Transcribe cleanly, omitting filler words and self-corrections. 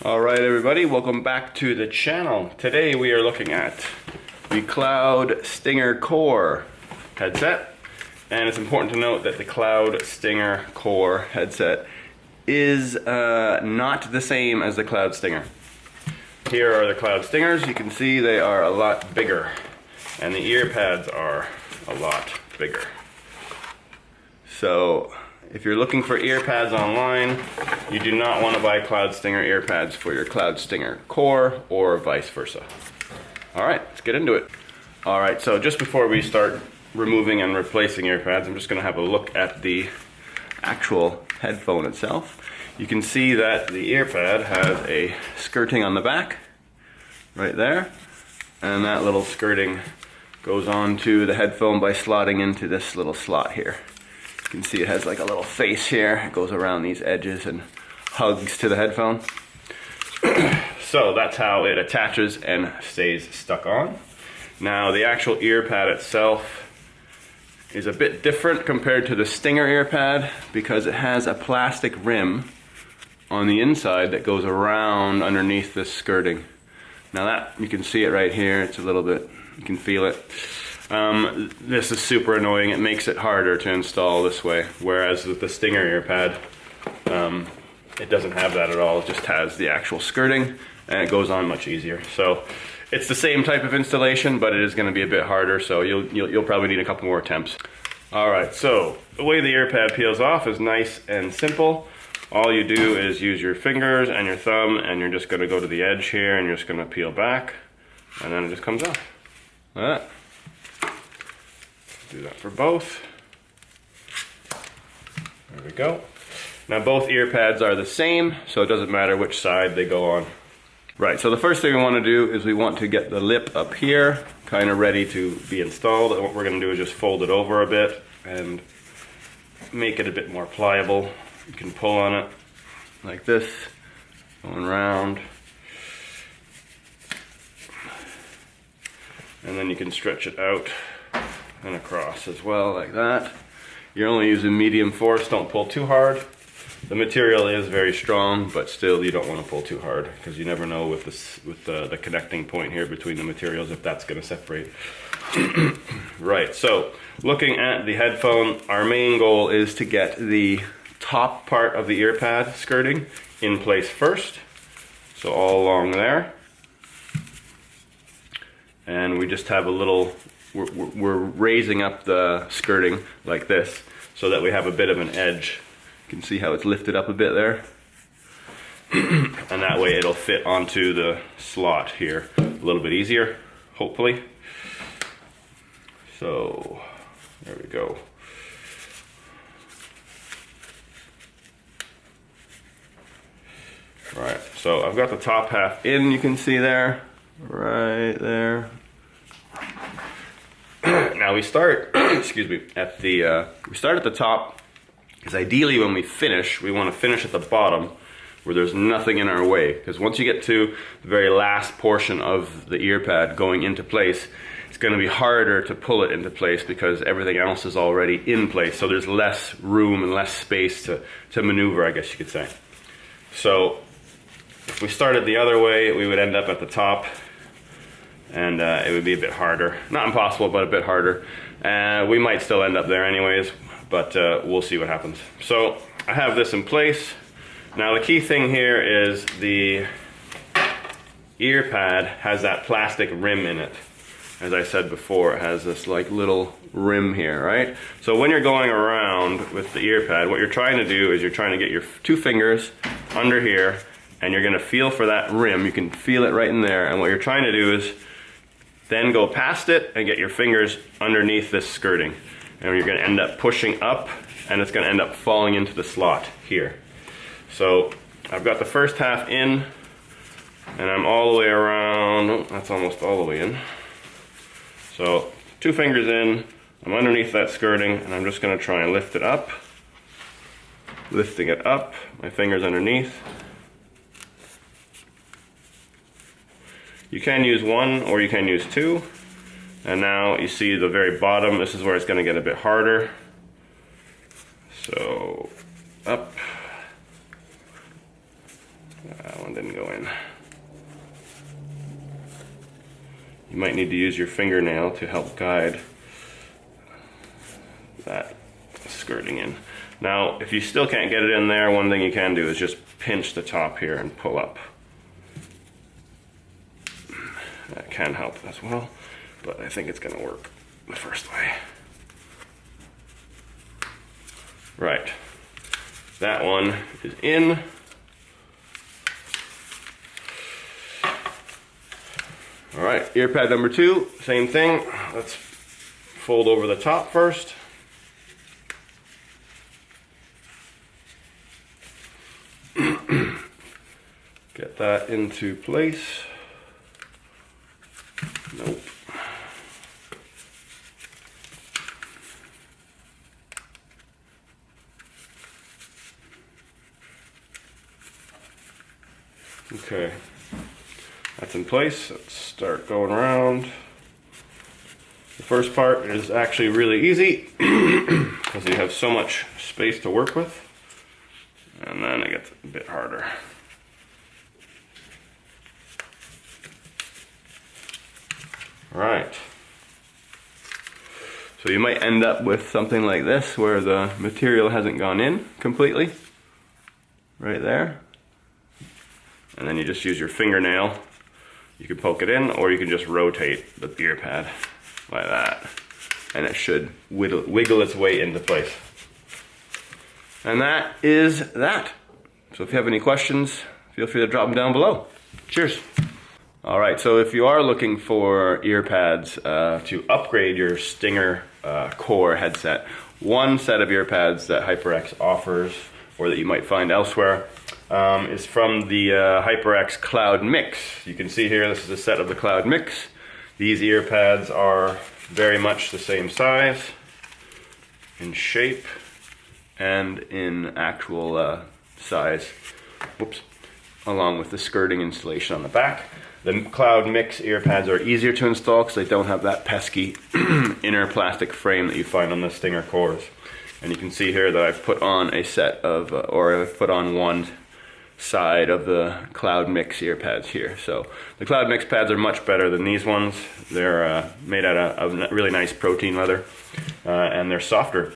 Alright everybody, welcome back to the channel. Today we are looking at the Cloud Stinger Core headset. And it's important to note that the Cloud Stinger Core headset is not the same as the Cloud Stinger. Here are the Cloud Stingers. You can see they are a lot bigger. And the ear pads are a lot bigger. So, if you're looking for ear pads online, you do not want to buy Cloud Stinger ear pads for your Cloud Stinger Core or vice versa. Alright, let's get into it. Alright, so just before we start removing and replacing ear pads, I'm just going to have a look at the actual headphone itself. You can see that the ear pad has a skirting on the back, right there, and that little skirting goes onto the headphone by slotting into this little slot here. You can see it has like a little face here. It goes around these edges and hugs to the headphone. So that's how it attaches and stays stuck on. Now the actual ear pad itself is a bit different compared to the Stinger ear pad because it has a plastic rim on the inside that goes around underneath this skirting. Now that, you can see it right here. It's a little bit, you can feel it. This is super annoying. It makes it harder to install this way, whereas with the Stinger ear pad, it doesn't have that at all. It just has the actual skirting and it goes on much easier. So it's the same type of installation, but it is going to be a bit harder, so you'll probably need a couple more attempts. Alright, so the way the ear pad peels off is nice and simple. All you do is use your fingers and your thumb, and you're just going to go to the edge here and you're just going to peel back, and then it just comes off. Like that. Do that for both. There we go. Now both ear pads are the same, so it doesn't matter which side they go on. Right, so the first thing we want to do is we want to get the lip up here kind of ready to be installed. And what we're going to do is just fold it over a bit and make it a bit more pliable. You can pull on it like this, going round. And then you can stretch it out and across as well, like that. You're only using medium force, don't pull too hard. The material is very strong, but still you don't want to pull too hard because you never know with this, with the connecting point here between the materials, if that's going to separate. Right, so looking at the headphone, our main goal is to get the top part of the ear pad skirting in place first. So all along there. And we just have a little, we're raising up the skirting like this so that we have a bit of an edge. You can see how it's lifted up a bit there. And that way it'll fit onto the slot here a little bit easier, hopefully. So, there we go. Right, so I've got the top half in, you can see there, right there. Now we start, excuse me, at the, we start at the top, because ideally when we finish, we want to finish at the bottom where there's nothing in our way. Because once you get to the very last portion of the ear pad going into place, it's going to be harder to pull it into place because everything else is already in place. So there's less room and less space to maneuver, I guess you could say. So if we started the other way, we would end up at the top. And it would be a bit harder. Not impossible, but a bit harder. We might still end up there anyways, but we'll see what happens. So I have this in place. Now the key thing here is the ear pad has that plastic rim in it. As I said before, it has this like little rim here, right? So when you're going around with the ear pad, what you're trying to do is you're trying to get your two fingers under here, and you're gonna feel for that rim. You can feel it right in there, and what you're trying to do is then go past it and get your fingers underneath this skirting. And you're going to end up pushing up, and it's going to end up falling into the slot here. So I've got the first half in, and I'm all the way around. Oh, that's almost all the way in. So two fingers in, I'm underneath that skirting, and I'm just going to try and lift it up. Lifting it up, my fingers underneath. You can use one or you can use two. And now you see the very bottom, this is where it's going to get a bit harder. So up, That one didn't go in. You might need to use your fingernail to help guide that skirting in. Now, if you still can't get it in there, one thing you can do is just pinch the top here and pull up. That can help as well, but I think it's gonna work the first way. Right, that one is in. All right, ear pad number 2, same thing. Let's fold over the top first. Get that into place. Nope. Okay, that's in place. Let's start going around. The first part is actually really easy because you have so much space to work with, and then it gets a bit harder. All right. So you might end up with something like this where the material hasn't gone in completely, right there. And then you just use your fingernail. You can poke it in, or you can just rotate the ear pad like that, and it should wiggle its way into place. And that is that. So if you have any questions, feel free to drop them down below. Cheers. All right, so if you are looking for ear pads to upgrade your Stinger core headset, one set of ear pads that HyperX offers, or that you might find elsewhere, is from the HyperX Cloud Mix. You can see here, this is a set of the Cloud Mix. These ear pads are very much the same size, in shape, and in actual size, whoops, along with the skirting installation on the back. The Cloud Mix ear pads are easier to install because they don't have that pesky inner plastic frame that you find on the Stinger cores. And you can see here that I've put on a set of, or I've put on one side of the Cloud Mix ear pads here. So the Cloud Mix pads are much better than these ones. They're made out of really nice protein leather, and they're softer.